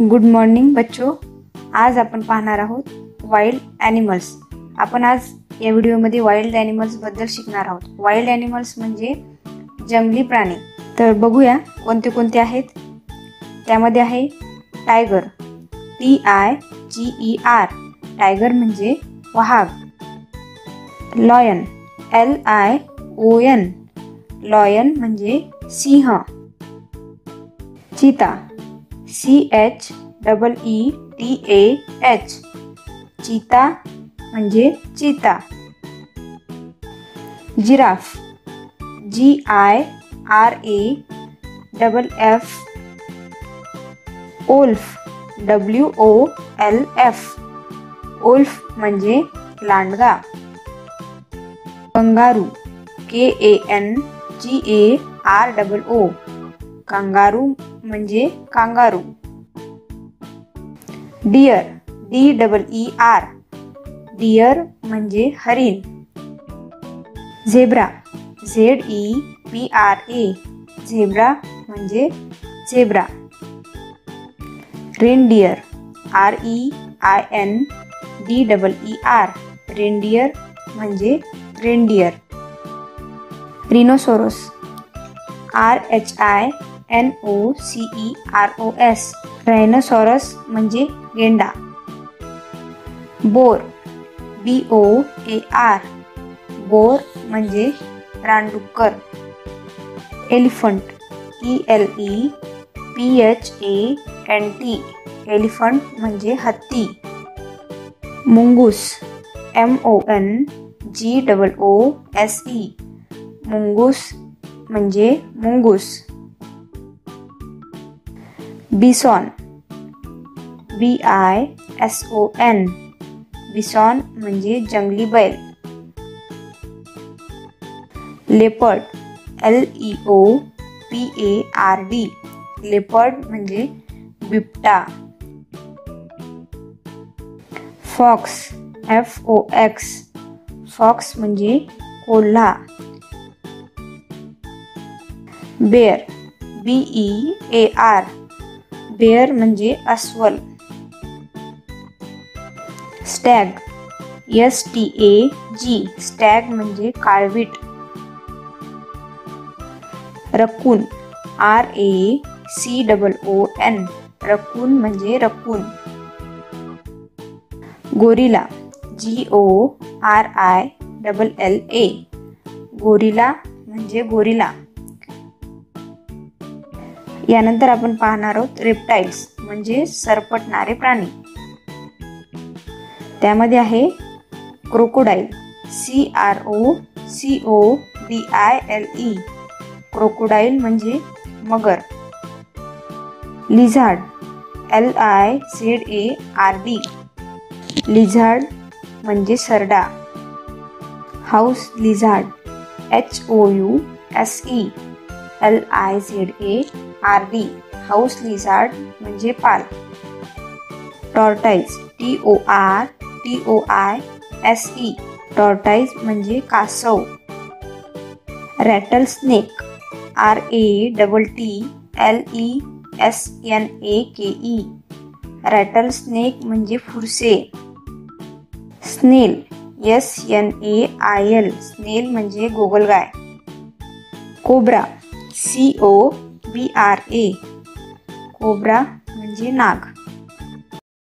Good morning बच्चों, आज आपण पाहणार आहोत वाइल्ड ॲनिमल्स। आपण आज या व्हिडिओमध्ये वाइल्ड ॲनिमल्स बद्दल शिकणार आहोत। वाइल्ड ॲनिमल्स म्हणजे जंगली प्राणी। तर बघूया कोणते कोणते आहेत। त्यामध्ये आहे टायगर, TIGER, टायगर म्हणजे वाघ। लॉयन, LION, लॉयन म्हणजे सिंह। चीता, CHEETAH, चीता म्हणजे चीता। जिराफ, GIRAFF, ओल्फ, WOLF, ओल्फ म्हणजे लांडगा। कंगारू, KANGAROO, कंगारू म्हणजे कांगारू। डियर, DEER, डियर म्हणजे हरिण। झेब्रा, ZEBRA, झेब्रा म्हणजे झेब्रा। रेनडियर, REINDEER, रेनडियर म्हणजे रेनडियर। रिनोसोरस, RHINOCEROS, रायनोसॉरस म्हणजे गेंडा। बोर, BOAR, बोर म्हणजे रानडुक्कर। एलिफंट, ELEPHANT, एलिफंट म्हणजे हत्ती। मुंगूस, MONGOOSE, मुंगूस म्हणजे मुंगूस। बिसॉन, BISON, बिसॉन म्हणजे जंगली बैल। लेपर्ड, LEOPARD, लेपर्ड म्हणजे बिबटा। फॉक्स, FOX, फॉक्स म्हणजे कोल्हा। बेअर, BEAR, बेअर म्हणजे अस्वल। स्टॅग, STAG, स्टॅग म्हणजे काळवीट। रकून, RACOON, रकून म्हणजे रकून। गोरिला, GORILLA, गोरिला म्हणजे गोरिला। यानंतर आपण पाहणार आहोत रेप्टाइल्स म्हणजे सरपटणारे प्राणी। त्यामध्ये आहे क्रोकोडाईल, CROCODILE, क्रोकोडाईल म्हणजे मगर। लिझार्ड, LIZARD, लिझार्ड म्हणजे सरडा। House lizard, HOUSELIZARD, house lizard म्हणजे पाल। टॉर्टाइज, TORTOISE, टॉर्टाइज म्हणजे कासव। Rattlesnake, RATTLESNAKE, rattlesnake म्हणजे फुरसे। स्नेल, SNAIL, स्नेल म्हणजे गोगलगाय। कोब्रा, COBRA, कोब्रा म्हणजे नाग।